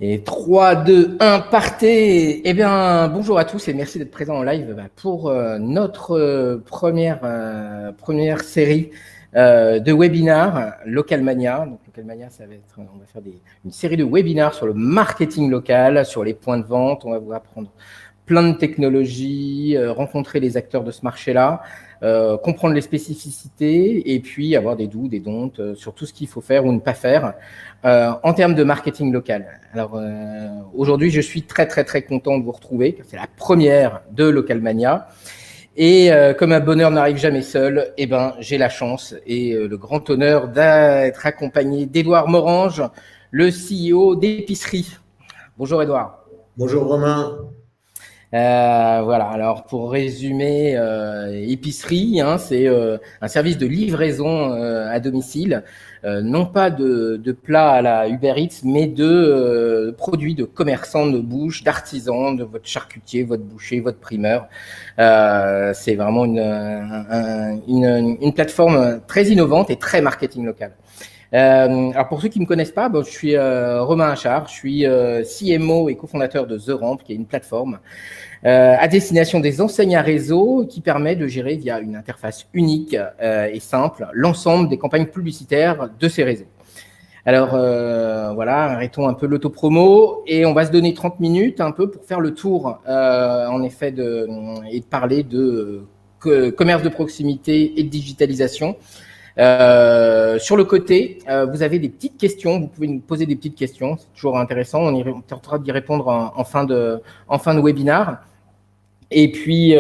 Et 3, 2, 1, partez! Eh bien, bonjour à tous et merci d'être présents en live pour notre première série de webinars Localmania. Donc, Localmania, on va faire une série de webinars sur le marketing local, sur les points de vente. On va vous apprendre plein de technologies, rencontrer les acteurs de ce marché-là, comprendre les spécificités et puis avoir des do's, des don'ts sur tout ce qu'il faut faire ou ne pas faire en termes de marketing local. Alors aujourd'hui, je suis très content de vous retrouver. C'est la première de Localmania. Et comme un bonheur n'arrive jamais seul, eh ben, j'ai la chance et le grand honneur d'être accompagné d'Édouard Morange, le CEO d'Épicerie. Bonjour Édouard. Bonjour Romain. Voilà, alors pour résumer, Épicerie, c'est un service de livraison à domicile, non pas de plats à la Uber Eats, mais de produits de commerçants de bouche, d'artisans, de votre charcutier, votre boucher, votre primeur. C'est vraiment une plateforme très innovante et très marketing local. Alors pour ceux qui ne me connaissent pas, je suis Romain Achard, je suis CMO et cofondateur de The Ramp, qui est une plateforme à destination des enseignes à réseau qui permet de gérer via une interface unique et simple l'ensemble des campagnes publicitaires de ces réseaux. Alors voilà, arrêtons un peu l'autopromo et on va se donner 30 minutes un peu pour faire le tour en effet et de parler de commerce de proximité et de digitalisation. Sur le côté, vous avez des petites questions, vous pouvez nous poser des petites questions, c'est toujours intéressant, on tentera d'y répondre en fin de webinaire. Et puis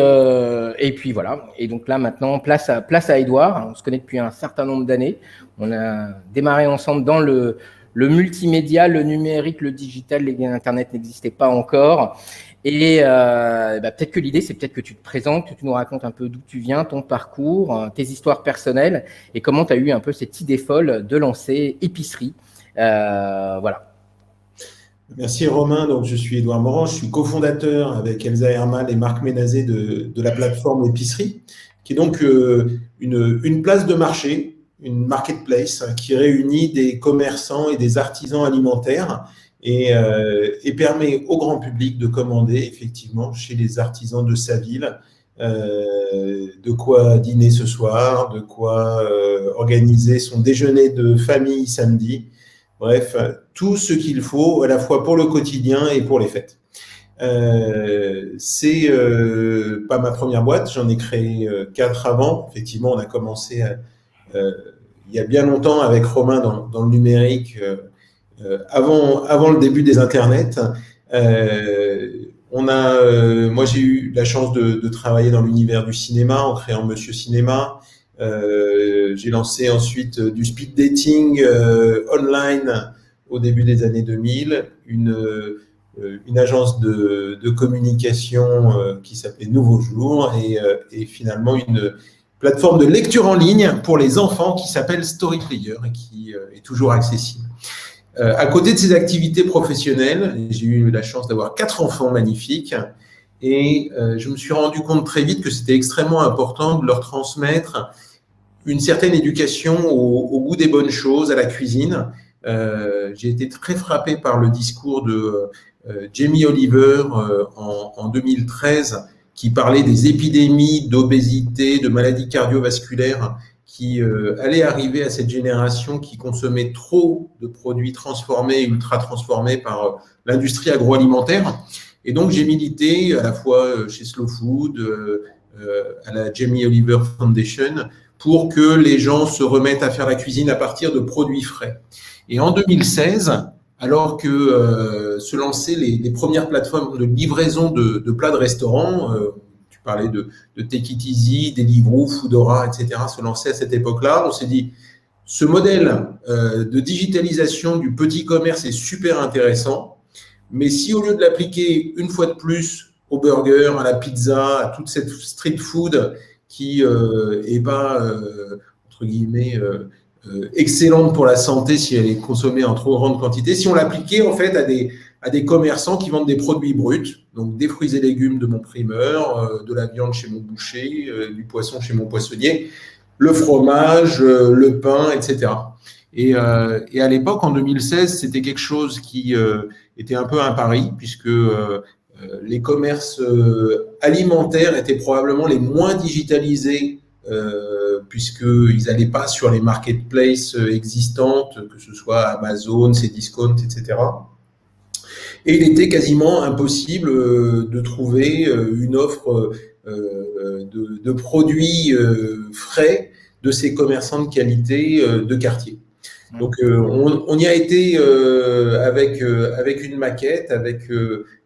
voilà. Et donc là maintenant, place à Édouard. On se connaît depuis un certain nombre d'années. On a démarré ensemble dans le multimédia, le numérique, le digital, Internet n'existait pas encore. Et peut-être que l'idée, c'est peut-être que tu te présentes, que tu nous racontes un peu d'où tu viens, ton parcours, tes histoires personnelles et comment tu as eu un peu cette idée folle de lancer Épicerie. Voilà. Merci Romain. Donc, je suis Édouard Morand, je suis cofondateur avec Elsa Hermal et Marc Ménazé de la plateforme Épicerie, qui est donc une place de marché, une marketplace qui réunit des commerçants et des artisans alimentaires et permet au grand public de commander effectivement chez les artisans de sa ville de quoi dîner ce soir, de quoi organiser son déjeuner de famille samedi. Bref, tout ce qu'il faut à la fois pour le quotidien et pour les fêtes. C'est pas ma première boîte, j'en ai créé 4 avant. Effectivement, on a commencé il y a bien longtemps avec Romain dans le numérique, avant le début des internets. Moi, j'ai eu la chance de travailler dans l'univers du cinéma en créant Monsieur Cinéma. J'ai lancé ensuite du speed dating online au début des années 2000, une agence de communication qui s'appelait Nouveau Jour et finalement une plateforme de lecture en ligne pour les enfants qui s'appelle Storyplayer et qui est toujours accessible. À côté de ces activités professionnelles, j'ai eu la chance d'avoir 4 enfants magnifiques et je me suis rendu compte très vite que c'était extrêmement important de leur transmettre une certaine éducation au goût des bonnes choses, à la cuisine. J'ai été très frappé par le discours de Jamie Oliver en 2013 qui parlait des épidémies d'obésité, de maladies cardiovasculaires qui allaient arriver à cette génération qui consommait trop de produits transformés, ultra transformés par l'industrie agroalimentaire. Et donc, j'ai milité à la fois chez Slow Food, à la Jamie Oliver Foundation, pour que les gens se remettent à faire la cuisine à partir de produits frais. Et en 2016, alors que se lançaient les premières plateformes de livraison de plats de restaurants, tu parlais de Take It Easy, Deliveroo, Foodora, etc., se lançaient à cette époque-là, on s'est dit, ce modèle de digitalisation du petit commerce est super intéressant, mais si au lieu de l'appliquer une fois de plus au burger, à la pizza, à toute cette street food qui est pas, entre guillemets, excellente pour la santé si elle est consommée en trop grande quantité, si on l'appliquait en fait à des commerçants qui vendent des produits bruts, donc des fruits et légumes de mon primeur, de la viande chez mon boucher, du poisson chez mon poissonnier, le fromage, le pain, etc. Et à l'époque, en 2016, c'était quelque chose qui était un peu un pari, puisque les commerces alimentaires étaient probablement les moins digitalisés, puisqu'ils n'allaient pas sur les marketplaces existantes, que ce soit Amazon, Cdiscount, etc. Et il était quasiment impossible de trouver une offre de produits frais de ces commerçants de qualité de quartier. Donc on y a été avec une maquette, avec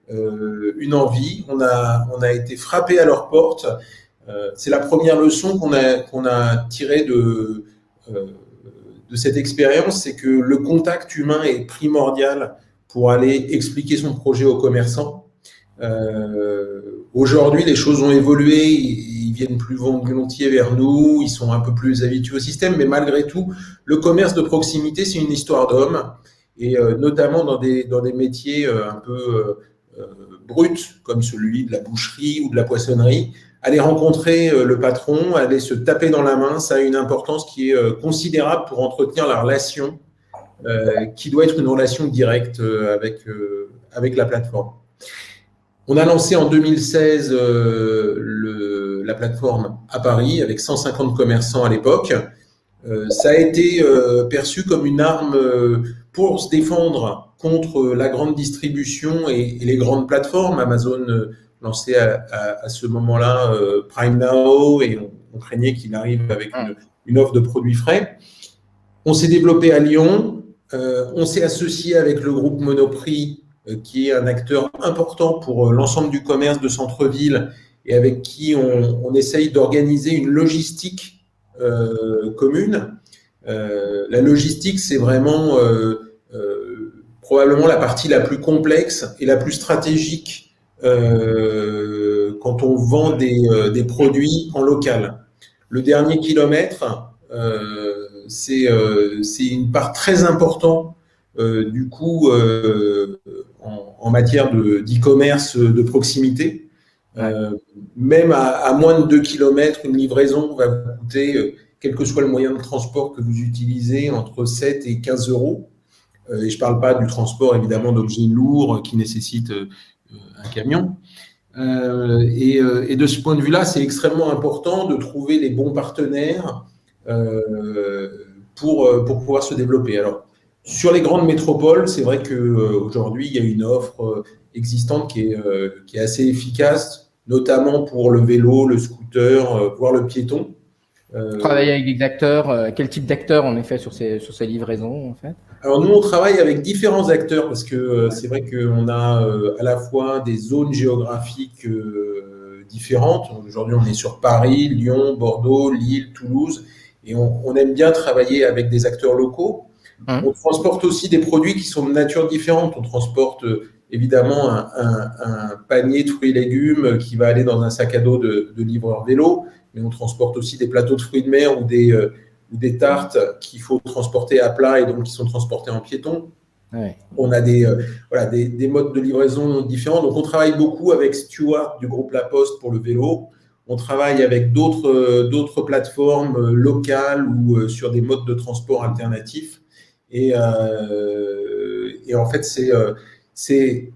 une envie. On a été frappé à leur porte. C'est la première leçon qu'on a tirée de cette expérience, c'est que le contact humain est primordial pour aller expliquer son projet aux commerçants. Aujourd'hui, les choses ont évolué, ils viennent plus volontiers vers nous, ils sont un peu plus habitués au système, mais malgré tout, le commerce de proximité, c'est une histoire d'hommes, et notamment dans des métiers un peu bruts, comme celui de la boucherie ou de la poissonnerie. Aller rencontrer le patron, aller se taper dans la main, ça a une importance qui est considérable pour entretenir la relation, qui doit être une relation directe avec la plateforme. On a lancé en 2016 la plateforme à Paris avec 150 commerçants à l'époque. Ça a été perçu comme une arme pour se défendre contre la grande distribution et les grandes plateformes. Amazon lançait à ce moment-là Prime Now, et on craignait qu'il arrive avec une offre de produits frais. On s'est développé à Lyon, on s'est associé avec le groupe Monoprix, qui est un acteur important pour l'ensemble du commerce de centre-ville, et avec qui on essaye d'organiser une logistique commune. La logistique, c'est vraiment probablement la partie la plus complexe et la plus stratégique quand on vend des produits en local. Le dernier kilomètre, c'est une part très importante du coup en matière d'e-commerce de proximité. Même à moins de 2 km, une livraison va vous coûter, quel que soit le moyen de transport que vous utilisez, entre 7 et 15 euros. Et je ne parle pas du transport, évidemment, d'objets lourds qui nécessitent un camion. Et de ce point de vue-là, c'est extrêmement important de trouver les bons partenaires pour pouvoir se développer. Alors, sur les grandes métropoles, c'est vrai qu'aujourd'hui, il y a une offre existante qui est assez efficace, notamment pour le vélo, le scooter, voire le piéton. Travailler avec des acteurs, quel type d'acteurs en effet sur ces livraisons en fait? Alors nous, on travaille avec différents acteurs parce que c'est vrai qu'on a à la fois des zones géographiques différentes. Aujourd'hui, on est sur Paris, Lyon, Bordeaux, Lille, Toulouse, et on aime bien travailler avec des acteurs locaux. On transporte aussi des produits qui sont de nature différente. On transporte évidemment un panier de fruits et légumes qui va aller dans un sac à dos de livreur vélo, mais on transporte aussi des plateaux de fruits de mer ou des tartes qu'il faut transporter à plat et donc qui sont transportés en piéton. Ouais. On a des modes de livraison différents. Donc, on travaille beaucoup avec Stuart du groupe La Poste pour le vélo. On travaille avec d'autres plateformes locales ou sur des modes de transport alternatifs. Et en fait, c'est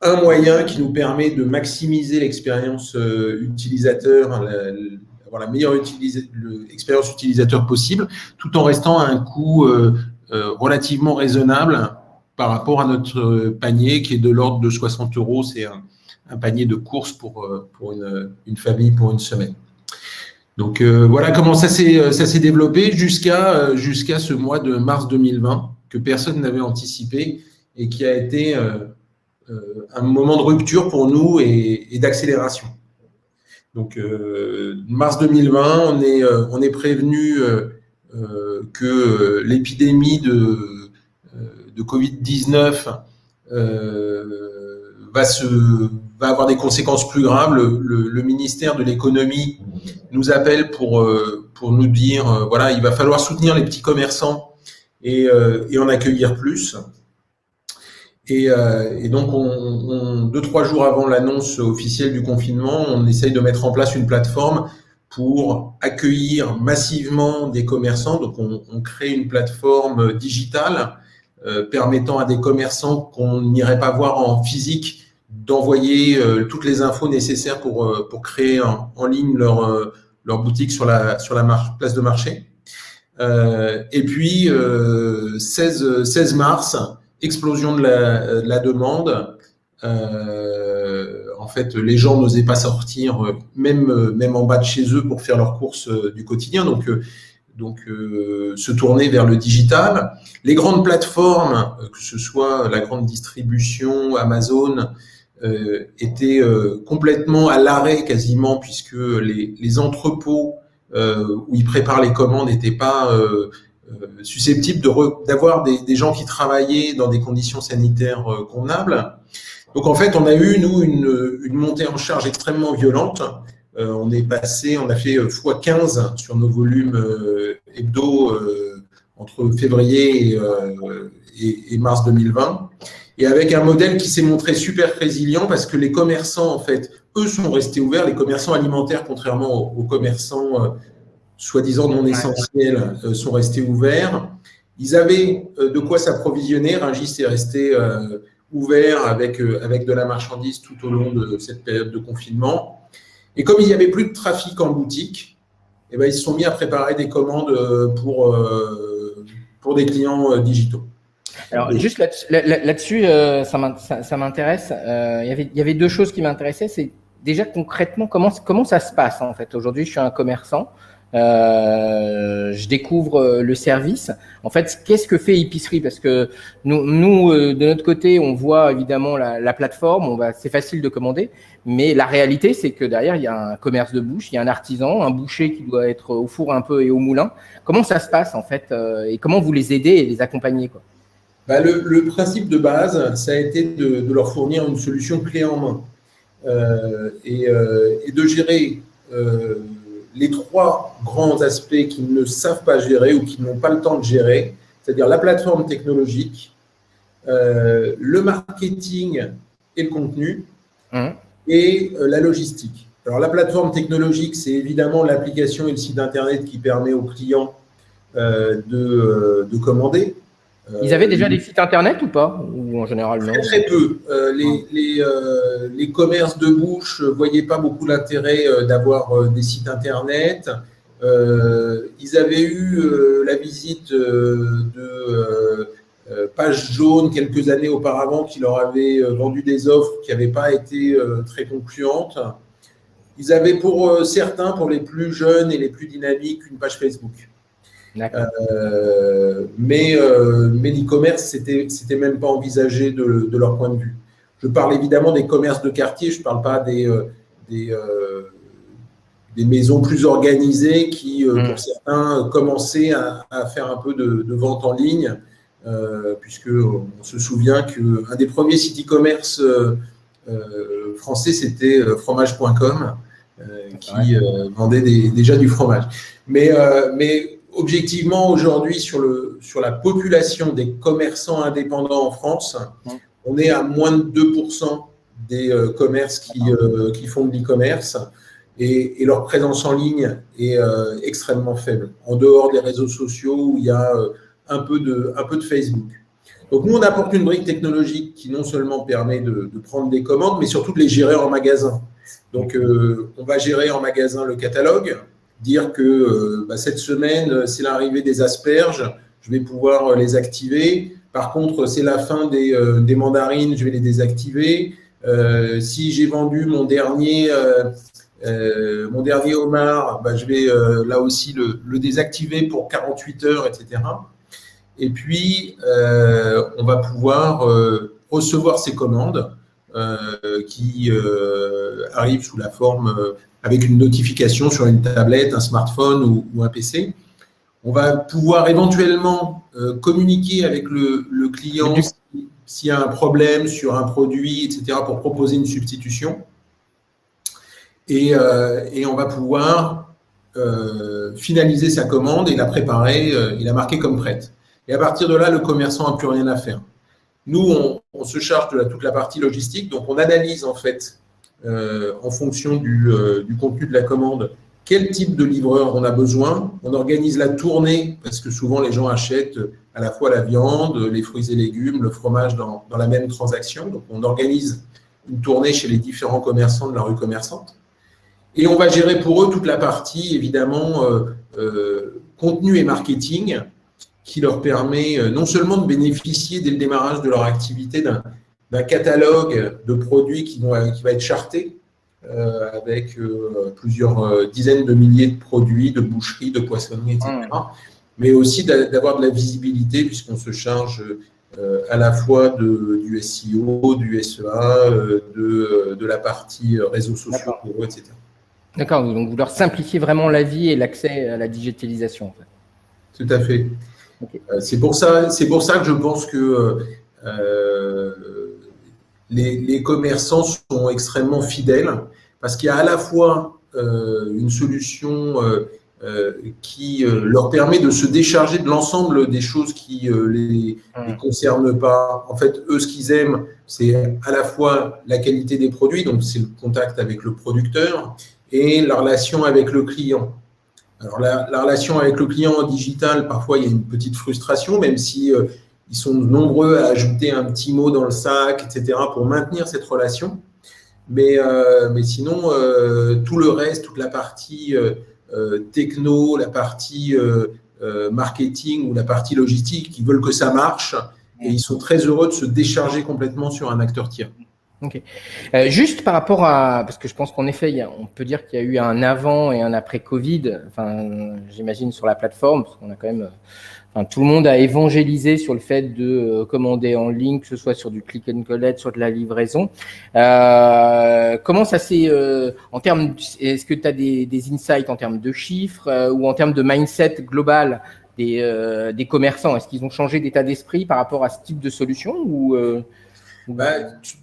un moyen qui nous permet de maximiser l'expérience utilisateur, avoir la meilleure expérience utilisateur possible, tout en restant à un coût relativement raisonnable par rapport à notre panier qui est de l'ordre de 60 €. C'est un panier de courses pour une famille pour une semaine. Donc voilà comment ça s'est développé jusqu'à ce mois de mars 2020 que personne n'avait anticipé et qui a été un moment de rupture pour nous et d'accélération. Donc mars 2020, on est prévenu que l'épidémie de Covid-19 va avoir des conséquences plus graves. Le ministère de l'économie nous appelle pour nous dire voilà, il va falloir soutenir les petits commerçants et en accueillir plus. Et donc, 2-3 jours avant l'annonce officielle du confinement, on essaye de mettre en place une plateforme pour accueillir massivement des commerçants. Donc, on crée une plateforme digitale permettant à des commerçants qu'on n'irait pas voir en physique d'envoyer toutes les infos nécessaires pour créer en ligne leur boutique sur la place de marché. Et puis, 16 mars, explosion de la demande. En fait, les gens n'osaient pas sortir, même en bas de chez eux, pour faire leurs courses du quotidien. Donc, se tourner vers le digital. Les grandes plateformes, que ce soit la grande distribution, Amazon, étaient complètement à l'arrêt quasiment, puisque les entrepôts où ils préparent les commandes n'étaient pas susceptibles d'avoir des gens qui travaillaient dans des conditions sanitaires convenables. Donc en fait, on a eu, nous, une montée en charge extrêmement violente. On a fait x15 sur nos volumes hebdo entre février et mars 2020. Et avec un modèle qui s'est montré super résilient parce que les commerçants, en fait, eux sont restés ouverts. Les commerçants alimentaires, contrairement aux commerçants soi-disant non essentiels, sont restés ouverts. Ils avaient de quoi s'approvisionner. Rungis est resté ouvert avec de la marchandise tout au long de cette période de confinement. Et comme il n'y avait plus de trafic en boutique, eh ben, ils se sont mis à préparer des commandes pour des clients digitaux. Alors, juste là-dessus, ça m'intéresse. Il y avait deux choses qui m'intéressaient. C'est déjà concrètement comment ça se passe en fait. Aujourd'hui, je suis un commerçant. Je découvre le service. En fait, qu'est-ce que fait Épicerie? Parce que nous de notre côté, on voit évidemment la plateforme, c'est facile de commander, mais la réalité, c'est que derrière, il y a un commerce de bouche, il y a un artisan, un boucher qui doit être au four un peu et au moulin. Comment ça se passe en fait et comment vous les aidez et les accompagnez, quoi? Le principe de base, ça a été de leur fournir une solution clé en main et de gérer les trois grands aspects qu'ils ne savent pas gérer ou qu'ils n'ont pas le temps de gérer, c'est-à-dire la plateforme technologique, le marketing et le contenu, et la logistique. Alors, la plateforme technologique, c'est évidemment l'application et le site Internet qui permet aux clients de commander. Ils avaient déjà des sites Internet ou pas? Ou en général, non? Très peu. Les commerces de bouche ne voyaient pas beaucoup l'intérêt d'avoir des sites Internet. Ils avaient eu la visite de Page Jaune quelques années auparavant qui leur avait vendu des offres qui n'avaient pas été très concluantes. Ils avaient pour certains, pour les plus jeunes et les plus dynamiques, une page Facebook. Mais l'e-commerce, c'était même pas envisagé de leur point de vue. Je parle évidemment des commerces de quartier, je ne parle pas des maisons plus organisées qui, pour certains, commençaient à faire un peu de vente en ligne, puisqu'on se souvient qu'un des premiers sites e-commerce français, c'était fromage.com, qui vendait déjà du fromage. Mais objectivement, aujourd'hui, sur la population des commerçants indépendants en France, on est à moins de 2% des commerces qui font de l'e-commerce et leur présence en ligne est extrêmement faible, en dehors des réseaux sociaux où il y a un peu de Facebook. Donc, nous, on apporte une brique technologique qui non seulement permet de prendre des commandes, mais surtout de les gérer en magasin. Donc, on va gérer en magasin le catalogue, dire que cette semaine, c'est l'arrivée des asperges, je vais pouvoir les activer. Par contre, c'est la fin des mandarines, je vais les désactiver. Si j'ai vendu mon dernier homard, je vais là aussi le désactiver pour 48 heures, etc. Et puis, on va pouvoir recevoir ces commandes qui arrivent sous la forme avec une notification sur une tablette, un smartphone ou un PC. On va pouvoir éventuellement communiquer avec le client s'il y a un problème sur un produit, etc., pour proposer une substitution. Et on va pouvoir finaliser sa commande et la préparer et la marquer comme prête. Et à partir de là, le commerçant n'a plus rien à faire. Nous, on se charge de toute la partie logistique, donc on analyse en fait, en fonction du contenu de la commande, quel type de livreur on a besoin. On organise la tournée, parce que souvent les gens achètent à la fois la viande, les fruits et légumes, le fromage dans la même transaction. Donc, on organise une tournée chez les différents commerçants de la rue commerçante. Et on va gérer pour eux toute la partie, évidemment, contenu et marketing, qui leur permet non seulement de bénéficier dès le démarrage de leur activité d'un catalogue de produits qui va être charté, avec plusieurs dizaines de milliers de produits, de boucheries, de poissonneries, etc. Mais aussi d'avoir de la visibilité, puisqu'on se charge à la fois du SEO, du SEA, de la partie réseaux sociaux pour eux, etc. D'accord, donc vous leur simplifiez vraiment la vie et l'accès à la digitalisation. En fait. Tout à fait. Okay. C'est pour ça que je pense que les commerçants sont extrêmement fidèles, parce qu'il y a à la fois une solution qui leur permet de se décharger de l'ensemble des choses qui les concernent pas. En fait, eux, ce qu'ils aiment, c'est à la fois la qualité des produits, donc c'est le contact avec le producteur, et la relation avec le client. Alors, la relation avec le client en digital, parfois, il y a une petite frustration, même si ils sont nombreux à ajouter un petit mot dans le sac, etc., pour maintenir cette relation. Mais sinon, tout le reste, toute la partie techno, la partie marketing ou la partie logistique, ils veulent que ça marche et ils sont très heureux de se décharger complètement sur un acteur tiers. Ok. Juste par rapport à, parce que je pense qu'en effet, on peut dire qu'il y a eu un avant et un après Covid. Enfin, j'imagine sur la plateforme, parce qu'on a quand même, tout le monde a évangélisé sur le fait de commander en ligne, que ce soit sur du click and collect, sur de la livraison. Comment ça s'est, en termes, est-ce que tu as des insights en termes de chiffres ou en termes de mindset global des commerçants? Est-ce qu'ils ont changé d'état d'esprit par rapport à ce type de solution ou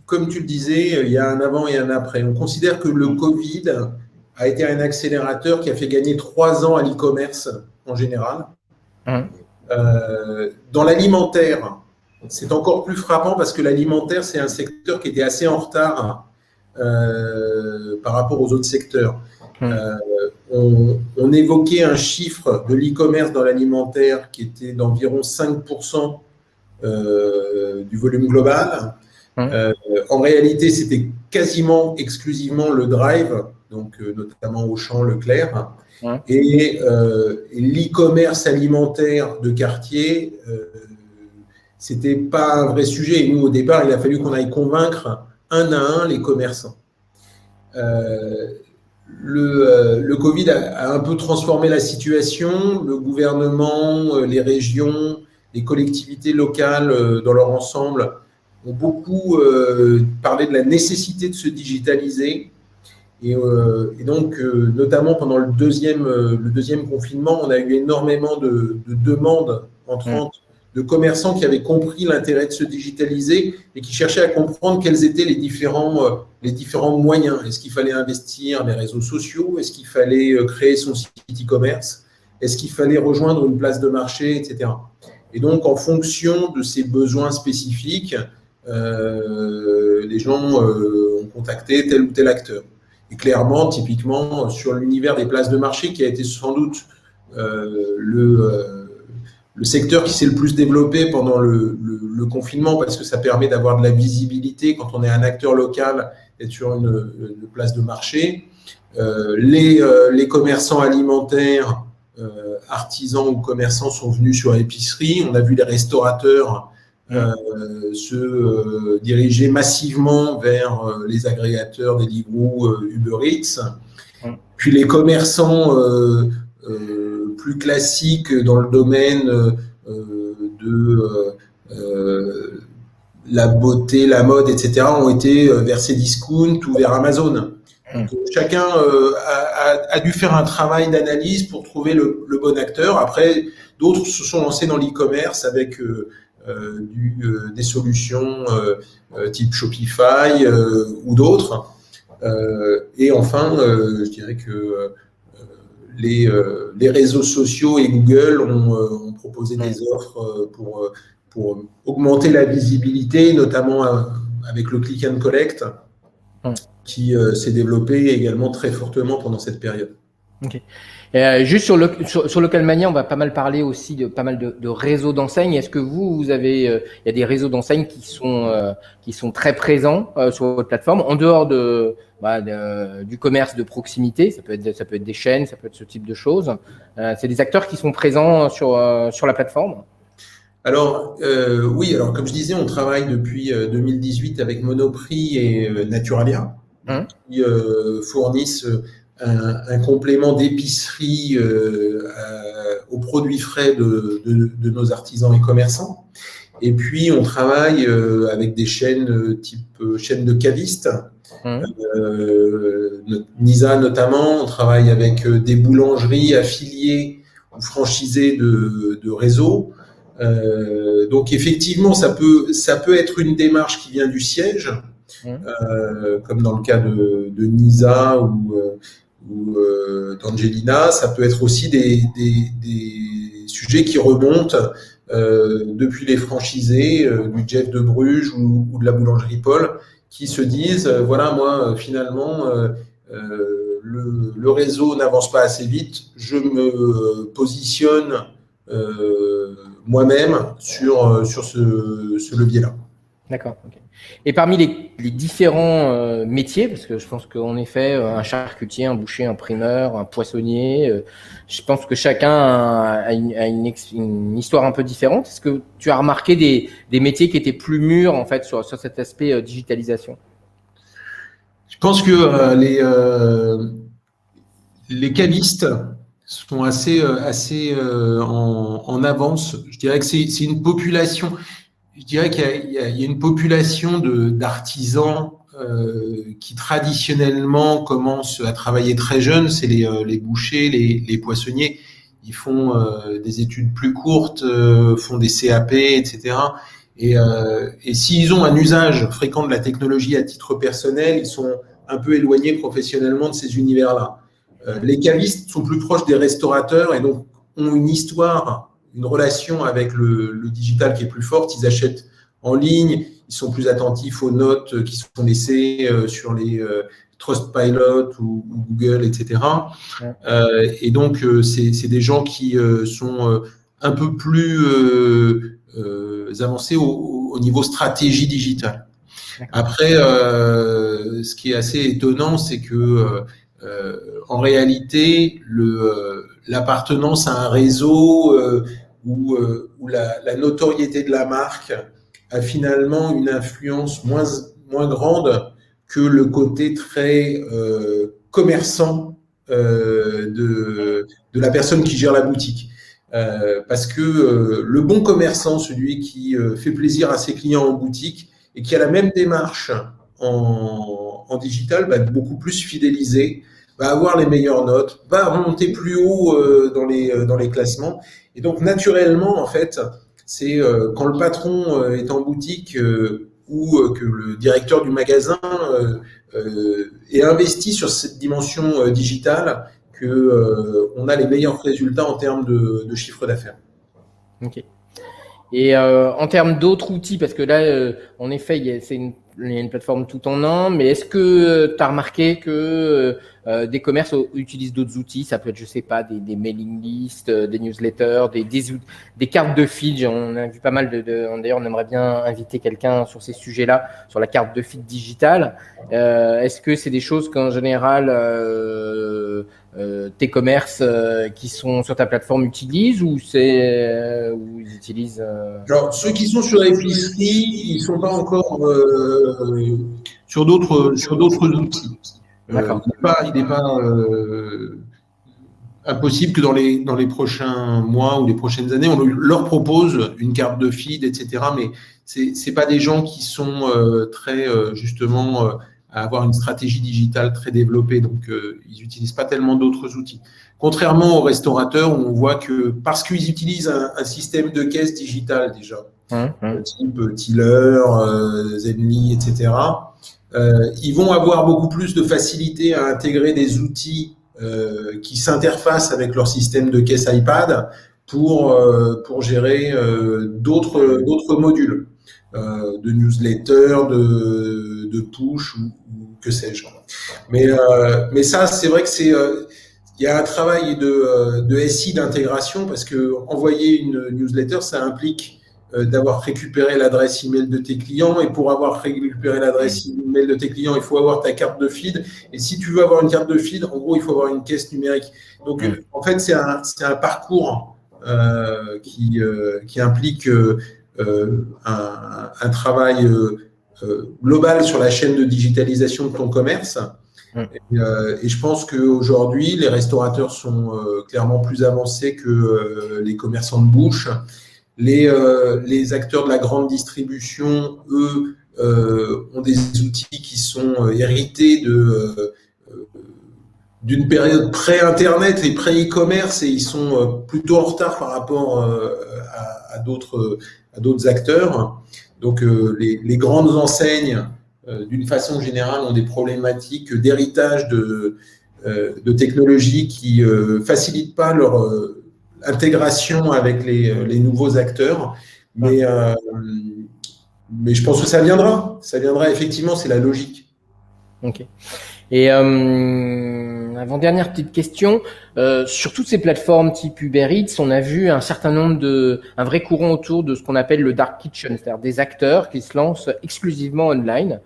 comme tu le disais, il y a un avant et un après. On considère que le Covid a été un accélérateur qui a fait gagner 3 ans à l'e-commerce en général. Dans l'alimentaire, c'est encore plus frappant parce que l'alimentaire, c'est un secteur qui était assez en retard par rapport aux autres secteurs. On évoquait un chiffre de l'e-commerce dans l'alimentaire qui était d'environ 5% du volume global. En réalité, c'était quasiment exclusivement le drive, donc notamment Auchan, Leclerc, et l'e-commerce alimentaire de quartier, c'était pas un vrai sujet. Et nous, au départ, il a fallu qu'on aille convaincre un à un les commerçants. Le Covid a un peu transformé la situation. Le gouvernement, les régions, les collectivités locales dans leur ensemble ont beaucoup parlé de la nécessité de se digitaliser. Et donc, notamment pendant le deuxième confinement, on a eu énormément de demandes entrantes de commerçants qui avaient compris l'intérêt de se digitaliser et qui cherchaient à comprendre quels étaient les différents moyens. Est-ce qu'il fallait investir les réseaux sociaux? Est-ce qu'il fallait créer son site e-commerce? Est-ce qu'il fallait rejoindre une place de marché, etc. Et donc, en fonction de ces besoins spécifiques, les gens ont contacté tel ou tel acteur. Et clairement, typiquement, sur l'univers des places de marché, qui a été sans doute le secteur qui s'est le plus développé pendant le confinement, parce que ça permet d'avoir de la visibilité quand on est un acteur local, d'être sur une place de marché. Les commerçants alimentaires, artisans ou commerçants sont venus sur l'épicerie. On a vu les restaurateurs se diriger massivement vers les agrégateurs des Deliveroo, Uber Eats. Puis les commerçants plus classiques dans le domaine de la beauté, la mode, etc. ont été vers Cdiscount ou vers Amazon. Donc, chacun a dû faire un travail d'analyse pour trouver le bon acteur. Après, d'autres se sont lancés dans l'e-commerce avec des solutions type Shopify ou d'autres. Et enfin, je dirais que les réseaux sociaux et Google ont proposé des offres pour augmenter la visibilité, notamment avec le click and collect, qui s'est développé également très fortement pendant cette période. Ok. Juste sur Localmania, on va pas mal parler aussi de pas mal de réseaux d'enseignes. Est-ce que vous avez, il y a des réseaux d'enseignes qui sont très présents sur votre plateforme en dehors du commerce de proximité? Ça peut être des chaînes, ça peut être ce type de choses. C'est des acteurs qui sont présents sur la plateforme. Alors, oui, alors comme je disais, on travaille depuis 2018 avec Monoprix et Naturalia, Hein. qui fournissent un complément d'épicerie aux produits frais de nos artisans et commerçants. Et puis, on travaille avec des chaînes type chaîne de cavistes. Hein. Nisa notamment, on travaille avec des boulangeries affiliées ou franchisées de réseaux. Donc effectivement, ça peut être une démarche qui vient du siège, comme dans le cas de Nisa ou d'Angelina. Ça peut être aussi des sujets qui remontent depuis les franchisés du Jeff de Bruges ou de la boulangerie Paul, qui se disent voilà, moi finalement le réseau n'avance pas assez vite, je me positionne moi-même sur ce levier-là. D'accord. Okay. Et parmi les différents métiers, parce que je pense qu'en effet, un charcutier, un boucher, un primeur, un poissonnier, je pense que chacun a une histoire un peu différente. Est-ce que tu as remarqué des métiers qui étaient plus mûrs en fait sur cet aspect digitalisation? Je pense que les cavistes sont assez en avance. Je dirais que c'est une population. Je dirais qu'il y a une population d'artisans qui traditionnellement commencent à travailler très jeunes. C'est les bouchers, les poissonniers. Ils font des études plus courtes, font des CAP, etc. Et s'ils ont un usage fréquent de la technologie à titre personnel, ils sont un peu éloignés professionnellement de ces univers-là. Les cavistes sont plus proches des restaurateurs et donc ont une histoire, une relation avec le digital qui est plus forte. Ils achètent en ligne, ils sont plus attentifs aux notes qui sont laissées sur les Trustpilot ou Google, etc. Et donc, c'est des gens qui sont un peu plus avancés au niveau stratégie digitale. Après, ce qui est assez étonnant, c'est que en réalité, l'appartenance à un réseau où la notoriété de la marque a finalement une influence moins grande que le côté très commerçant de la personne qui gère la boutique. Parce que le bon commerçant, celui qui fait plaisir à ses clients en boutique et qui a la même démarche en digital, va être beaucoup plus fidélisé, va avoir les meilleures notes, va remonter plus haut dans les classements. Et donc, naturellement, en fait, c'est quand le patron est en boutique ou que le directeur du magasin est investi sur cette dimension digitale qu'on a les meilleurs résultats en termes de chiffre d'affaires. Ok. Et en termes d'autres outils, parce que là, en effet, il y a une plateforme tout en un, mais est-ce que tu as remarqué que des commerces utilisent d'autres outils? Ça peut être, je sais pas, des mailing lists, des newsletters, des cartes de feed. On a vu pas mal d'ailleurs, on aimerait bien inviter quelqu'un sur ces sujets-là, sur la carte de feed digitale. Est-ce que c'est des choses qu'en général tes commerces qui sont sur ta plateforme utilisent ou ils utilisent Alors, ceux qui sont sur l'épicerie, ils sont pas encore sur d'autres outils. D'accord. Il n'est pas impossible que dans les prochains mois ou les prochaines années, on leur propose une carte de feed, etc. Mais c'est pas des gens qui sont très justement à avoir une stratégie digitale très développée. Donc, ils n'utilisent pas tellement d'autres outils. Contrairement aux restaurateurs, où on voit que parce qu'ils utilisent un système de caisse digital déjà, type Tiller, Zenly, etc., ils vont avoir beaucoup plus de facilité à intégrer des outils qui s'interfacent avec leur système de caisse iPad pour gérer d'autres modules de newsletter, de push ou que sais-je. Mais ça, c'est vrai que il y a un travail de SI d'intégration parce que envoyer une newsletter, ça implique d'avoir récupéré l'adresse email de tes clients, et pour avoir récupéré l'adresse email de tes clients, il faut avoir ta carte de feed, et si tu veux avoir une carte de feed, en gros, il faut avoir une caisse numérique. Donc, en fait, c'est un parcours qui implique un travail global sur la chaîne de digitalisation de ton commerce. Et je pense qu'aujourd'hui, les restaurateurs sont clairement plus avancés que les commerçants de bouche. Les acteurs de la grande distribution, eux, ont des outils qui sont hérités d'une période pré-Internet et pré-e-commerce, et ils sont plutôt en retard par rapport à d'autres acteurs. Donc, les grandes enseignes, d'une façon générale, ont des problématiques d'héritage de technologies qui facilitent pas leur intégration avec les nouveaux acteurs. Mais je pense que ça viendra. Ça viendra, effectivement, c'est la logique. Ok. Et avant-dernière petite question, sur toutes ces plateformes type Uber Eats, on a vu un vrai courant autour de ce qu'on appelle le dark kitchen, c'est-à-dire des acteurs qui se lancent exclusivement online.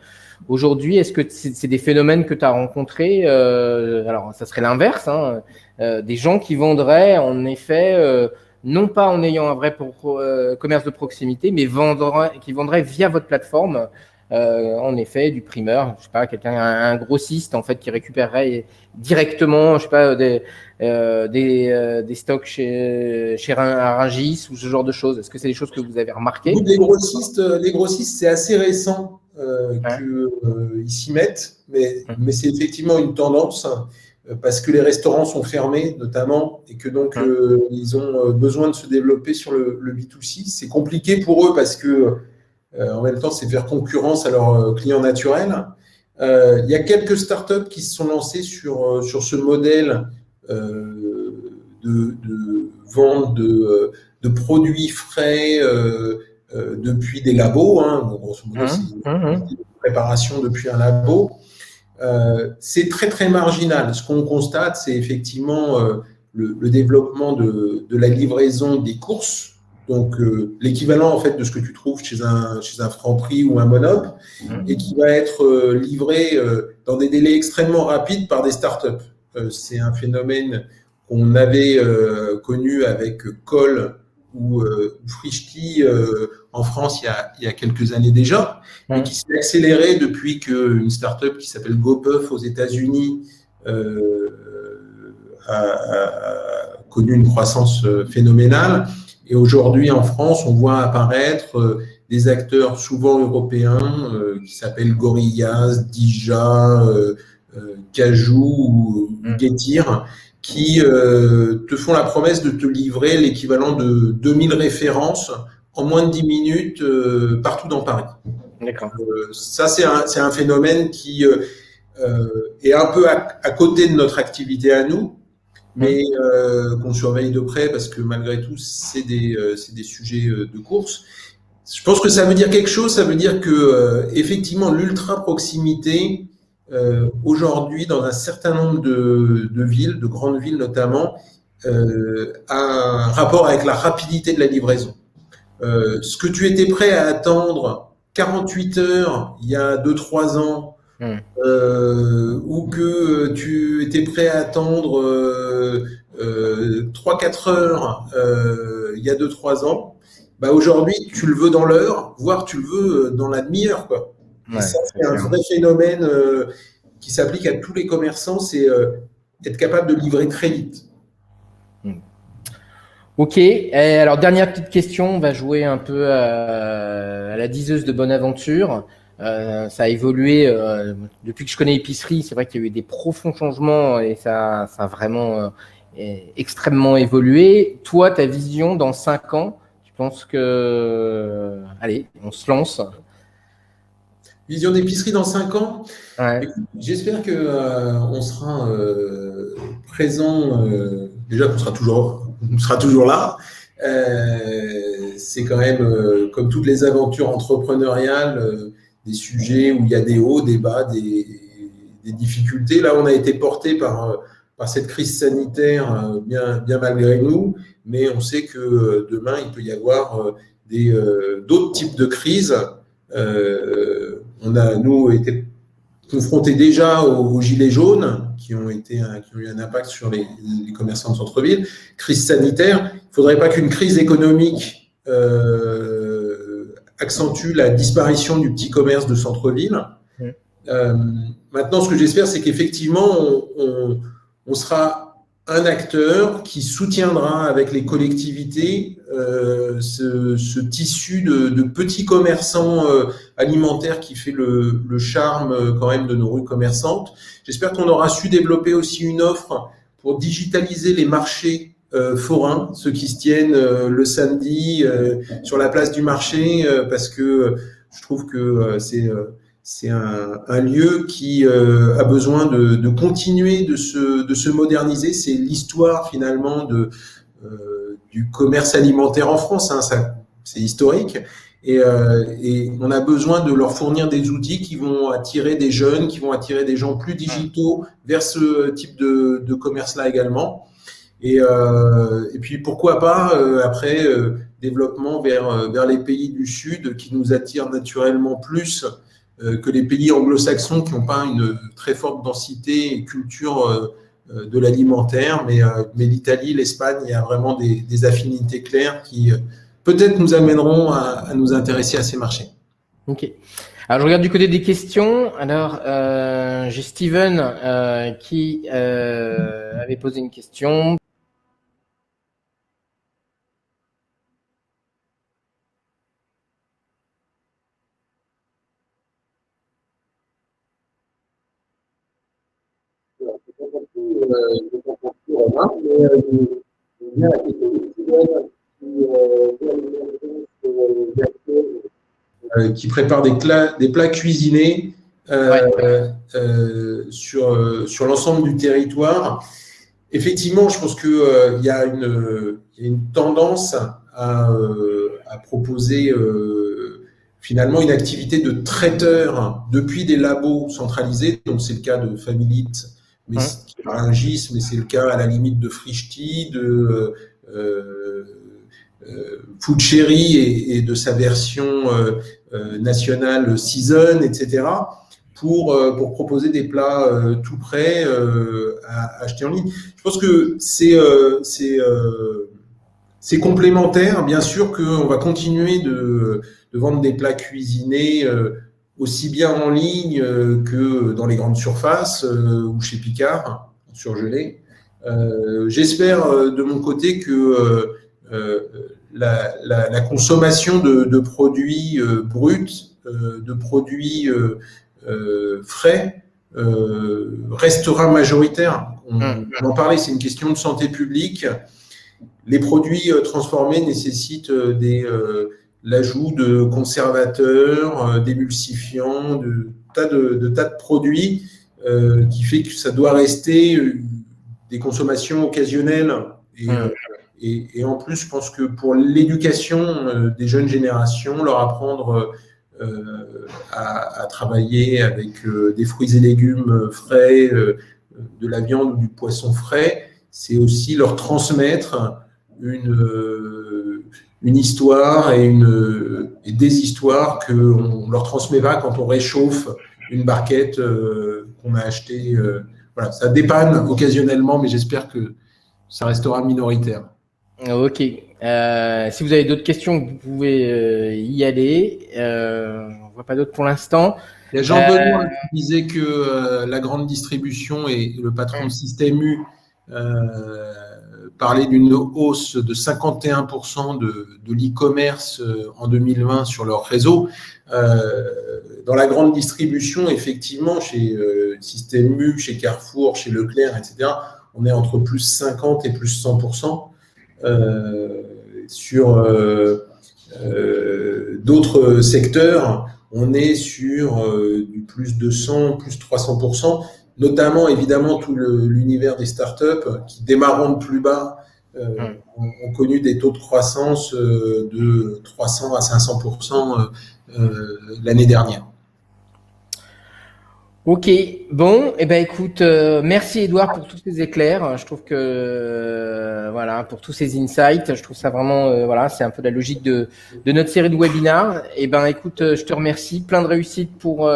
Aujourd'hui, est-ce que c'est des phénomènes que tu as rencontrés? Alors, ça serait l'inverse, hein, des gens qui vendraient en effet, non pas en ayant un vrai commerce de proximité, mais qui vendraient via votre plateforme. En effet, du primeur, je sais pas, un grossiste en fait qui récupérerait directement, je sais pas, des stocks chez Rungis ou ce genre de choses. Est-ce que c'est des choses que vous avez remarquées? Les grossistes, c'est assez récent qu'ils s'y mettent, mais c'est effectivement une tendance parce que les restaurants sont fermés notamment, et que donc ils ont besoin de se développer sur le B2C. C'est compliqué pour eux parce que en même temps, c'est faire concurrence à leurs clients naturels. Il y a quelques startups qui se sont lancées sur ce modèle de vente de produits frais depuis des labos. Bon, grosso modo, c'est une préparation depuis un labo. C'est très, très marginal. Ce qu'on constate, c'est effectivement le développement de la livraison des courses. Donc, l'équivalent en fait de ce que tu trouves chez un Franprix ou un Monop, et qui va être livré dans des délais extrêmement rapides par des startups. C'est un phénomène qu'on avait connu avec Call ou Frischti en France il y a quelques années déjà, et qui s'est accéléré depuis qu'une startup qui s'appelle GoPuff aux États-Unis a connu une croissance phénoménale. Et aujourd'hui, en France, on voit apparaître des acteurs souvent européens qui s'appellent Gorillaz, Dija, Cajou ou Getir, qui te font la promesse de te livrer l'équivalent de 2000 références en moins de 10 minutes partout dans Paris. D'accord. Ça, c'est un phénomène qui est un peu à côté de notre activité à nous, mais qu'on surveille de près parce que malgré tout, c'est des sujets de course. Je pense que ça veut dire quelque chose. Ça veut dire que effectivement, l'ultra proximité aujourd'hui, dans un certain nombre de villes, de grandes villes notamment, a un rapport avec la rapidité de la livraison. Ce que tu étais prêt à attendre 48 heures il y a 2-3 ans, ou que tu étais prêt à attendre 3-4 heures il y a 2-3 ans, bah aujourd'hui tu le veux dans l'heure, voire tu le veux dans la demi-heure, quoi. Et ça, c'est un vrai phénomène qui s'applique à tous les commerçants, c'est être capable de livrer très vite. Ok, alors dernière petite question, on va jouer un peu à la diseuse de Bonaventure. Ça a évolué depuis que je connais Épicerie. C'est vrai qu'il y a eu des profonds changements et ça a vraiment extrêmement évolué. Toi, ta vision dans 5 ans, tu penses que... Allez, on se lance. Vision d'Épicerie dans 5 ans. Écoute, j'espère qu'on sera présent, déjà qu'on sera toujours là. C'est quand même, comme toutes les aventures entrepreneuriales, des sujets où il y a des hauts, des bas, des difficultés. Là, on a été porté par par cette crise sanitaire, bien malgré nous, mais on sait que demain, il peut y avoir d'autres types de crises. On a, nous, été confrontés déjà aux gilets jaunes qui ont eu un impact sur les commerçants de centre-ville. Crise sanitaire, il ne faudrait pas qu'une crise économique accentue la disparition du petit commerce de centre-ville. Maintenant, ce que j'espère, c'est qu'effectivement, on sera un acteur qui soutiendra avec les collectivités ce tissu de petits commerçants alimentaires qui fait le charme quand même de nos rues commerçantes. J'espère qu'on aura su développer aussi une offre pour digitaliser les marchés forains, ceux qui se tiennent le samedi sur la place du marché, parce que je trouve que c'est un lieu qui a besoin de continuer de se moderniser. C'est l'histoire finalement du commerce alimentaire en France. C'est historique. Et on a besoin de leur fournir des outils qui vont attirer des jeunes, qui vont attirer des gens plus digitaux vers ce type de commerce-là également. Et puis pourquoi pas après développement vers les pays du Sud qui nous attirent naturellement plus que les pays anglo-saxons qui n'ont pas une très forte densité et culture de l'alimentaire, mais l'Italie, l'Espagne, il y a vraiment des affinités claires qui peut-être nous amèneront à nous intéresser à ces marchés. Ok. Alors je regarde du côté des questions. Alors j'ai Steven qui avait posé une question. Qui prépare des plats cuisinés sur l'ensemble du territoire. Effectivement, je pense qu'il y a une tendance à proposer finalement une activité de traiteur depuis des labos centralisés. Donc, c'est le cas de Familit, mais Rungis, mais c'est le cas à la limite de Frischti, de Food Cherry et de sa version nationale Season, etc. Pour proposer des plats tout prêts à acheter en ligne. Je pense que c'est complémentaire. Bien sûr qu'on va continuer de vendre des plats cuisinés aussi bien en ligne que dans les grandes surfaces ou chez Picard, surgelés. J'espère de mon côté que la consommation de produits bruts, de produits frais, restera majoritaire. On en parlait, c'est une question de santé publique. Les produits transformés nécessitent l'ajout de conservateurs, d'émulsifiants, de tas de produits qui fait que ça doit rester des consommations occasionnelles. Et en plus, je pense que pour l'éducation des jeunes générations, leur apprendre à travailler avec des fruits et légumes frais, de la viande ou du poisson frais, c'est aussi leur transmettre une histoire et des histoires qu'on ne leur transmet pas quand on réchauffe une barquette qu'on a achetée. Voilà, ça dépanne occasionnellement, mais j'espère que ça restera minoritaire. Ok. Si vous avez d'autres questions, vous pouvez y aller. On ne voit pas d'autres pour l'instant. Il y a Jean-Benoît qui disait que la grande distribution et le patron de Système U parlait d'une hausse de 51% de l'e-commerce en 2020 sur leur réseau. Dans la grande distribution, effectivement, chez Système U, chez Carrefour, chez Leclerc, etc., on est entre plus 50 et plus 100%. Sur d'autres secteurs, on est sur du plus 200, plus 300%, notamment évidemment tout l'univers des startups qui, démarrant de plus bas, ont connu des taux de croissance de 300 à 500% l'année dernière. Ok, bon, eh ben écoute, merci Edouard pour tous ces éclairs. Je trouve que voilà, pour tous ces insights, je trouve ça vraiment voilà, c'est un peu la logique de notre série de webinars. Eh ben écoute, je te remercie, plein de réussite pour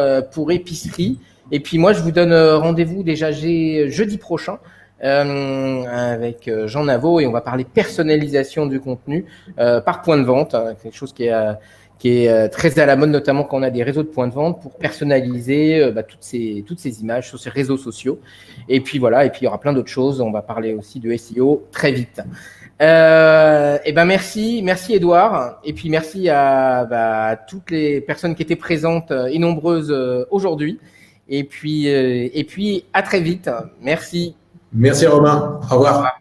épicerie. Et puis moi, je vous donne rendez-vous déjà jeudi prochain avec Jean Navo et on va parler personnalisation du contenu par point de vente, hein, quelque chose qui est très à la mode, notamment quand on a des réseaux de points de vente pour personnaliser toutes ces images sur ces réseaux sociaux. Et puis voilà, et puis il y aura plein d'autres choses. On va parler aussi de SEO très vite. Et ben merci Edouard, et puis merci à toutes les personnes qui étaient présentes et nombreuses aujourd'hui. Et puis à très vite. Merci. Merci Romain. Au revoir.